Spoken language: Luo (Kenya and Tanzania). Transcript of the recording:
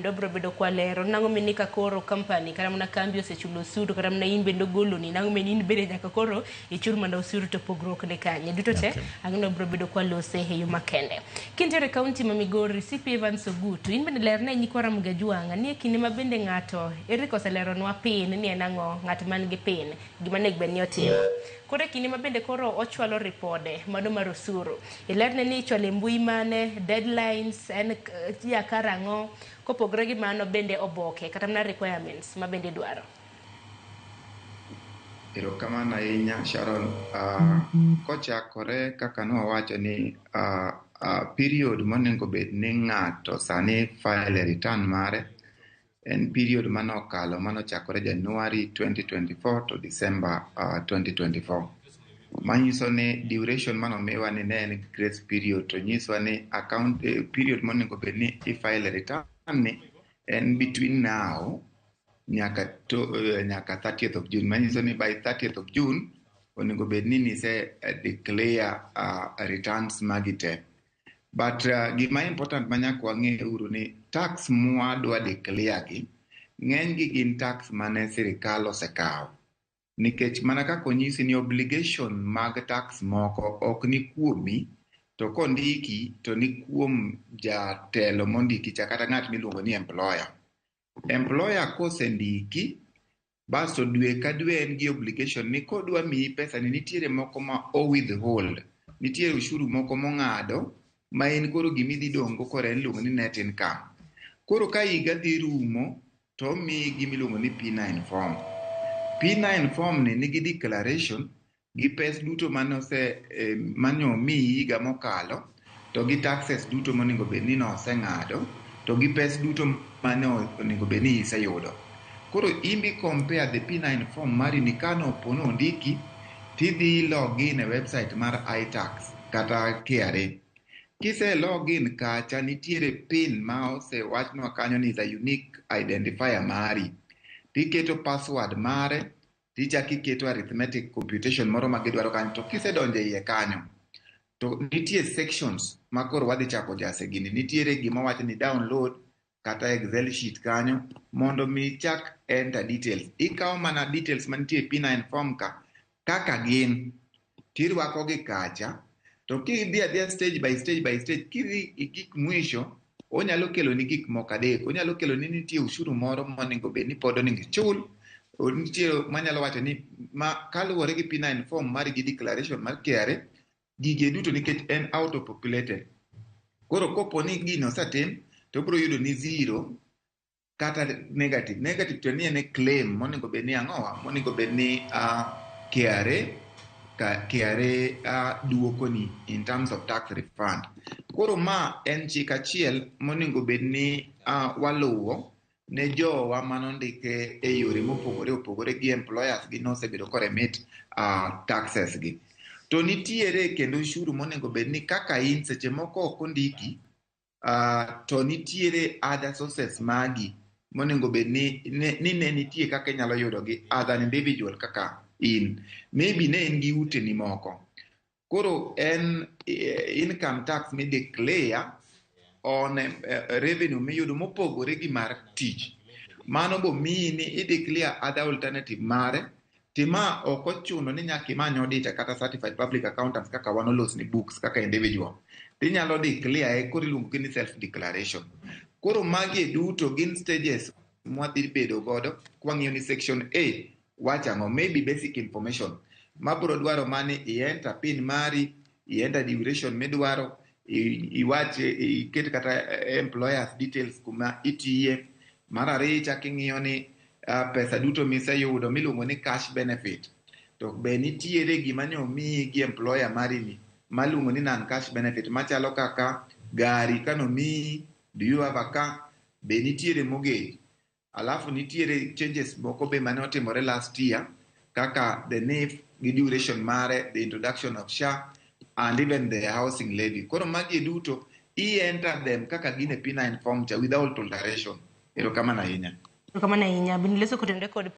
Dobro bedo kwa lero nango menika koro company kara mna kambi osechulo osuru kara mna in bendo golo ni nango menin bere nyaka koro ichur manda osuru to pogruok ne kanye duto te angno bro bedo kwa lose he yuma kende kintere county ma Migori CP Evans Ogutu in bende lerne nyikwara mgajuanga ni kinde mabende ngato eriko selero nwa pin ni enango ngato man gi pin gima nek ben yotimo kore kinde mabende koro ochwalo ripode mano mar osuru ilerne ni chwale mbui mane deadlines en ya karango kopogre gi mano bende oboke kata mna requirements ma bende dwaro. Erokamano ahinya Sharon. Kochakore kaka nowacho ni period monego bed ni ng'ato sani file return mare en period manokalo manochakore January 2024 to December 2024. Manyiso ni duration manomiwa ni ne en grace period to nyiswa ni account period monego bed ni file return ni and between now nyaka 30th of June. Manyiso ni by 30th of June onego bed ni nise declare returns magite. But gima important manyaka wang'e uru ni tax mwadwa declare gi ng'eny gi gin tax mane sirikal osekawo. Nikech mana kaka onyisi ni obligation mag tax moko ok ni kuomi to kondiki to ni kuom jatelo mondiki kata ng'at miluongo ni employer. Employer kosendiki basto dwe ka dwe en gi obligation ni kodwa miyi pesa ni nitiere moko ma o withhold, nitiere ushuru moko mong'ado ma en koro gimidhi dongo kore en luongo ni net income. Koro ka higa dhi rumo to miyi gimiluongo ni P9 form. P9 form ni nigi declaration gi pes duto manyo miyi higa mokalo to gi taxes duto monego bed ni noseng'ado to gi pes duto onego bed ni iseyudo. Koro imbi compare the P9 form mari ni kano pono ondiki tidhi login e website mar iTax kata KRA. Kise login kacha nitiere pin ma osewachnwa kanyo ni the unique identifier mari. Tiketo password mare, tichaki keto arithmetic computation moro magidwaro kanyo. To kise donje iye kanyo, to nitiere sections makoro wadhi chako jase gini. Nitiere gima wacho ni download kata Excel sheet kanyo mondo mi chak enter details. Ikawo mana details mantie P9 form ka kaka gin tirwako gi kacha. To kidhi adhiya stage by stage by stage, kidhi gik mwisho onyalo kelo ni gik moko adek. Onyalo kelo ni nitie ushuru moro monego bed ni pod onego ichul. Nitie manyalo wacho ni kaluwore gi P9 form mari gi declaration mar KRA gige duto nikech en auto populated. Koro kopo ni gino osetim to biro yudo ni zero kata negative. Negative to ni en claim monego bed ni ang'owa monego bed ni KRA duoko ni in terms of tax refund. Koro ma en chik achiel monego bed ni waluwo ne jowa manondike e yore mopogore opogore gi employers gi nosebedo koremit taxes gi. To nitiere kendo ushuru monego bed ni kaka in seche moko ok ondiki to nitiere other sources magi monego bed ni ne nitie kaka inyalo yudo gi other individual kaka in. Maybe ne en gi ute ni moko. Koro en income tax mi declare on revenue miyudo mopogore gi mar tich. Mano bo miyi ni i-declare other alternative mare. Tima ok ochuno ni nyaka imany auditor kata certified public accountants kaka wan olos ni books kaka individual. Tinyalo declare koro iluongo ni self declaration. Koro magi duto gin stages mwadhi bedo godo kwang'iyo ni section A wachang'o maybe basic information mabro dwaro mani i-enter pin mari, i-enter duration midwaro, iket kata employers details kuma itiye. Mar ariyo chaki ng'iyo ni pesa duto miseyudo miluongo ni cash benefit. To be nitiere gima nyo miyi gi employer mari ni maluongo ni non cash benefit machalo kaka gari kano miyi, do you have a car? Be nitiere mogik. Alafu nitiere changes moko be mane otimore last year kaka the NIF gi duration mare, the introduction of SHA and even the housing levy. Koro magi duto i-enter them kaka gine P9 form cha without alteration. Erokamano ahinya. Erokamano ahinya. Binileso kutende kod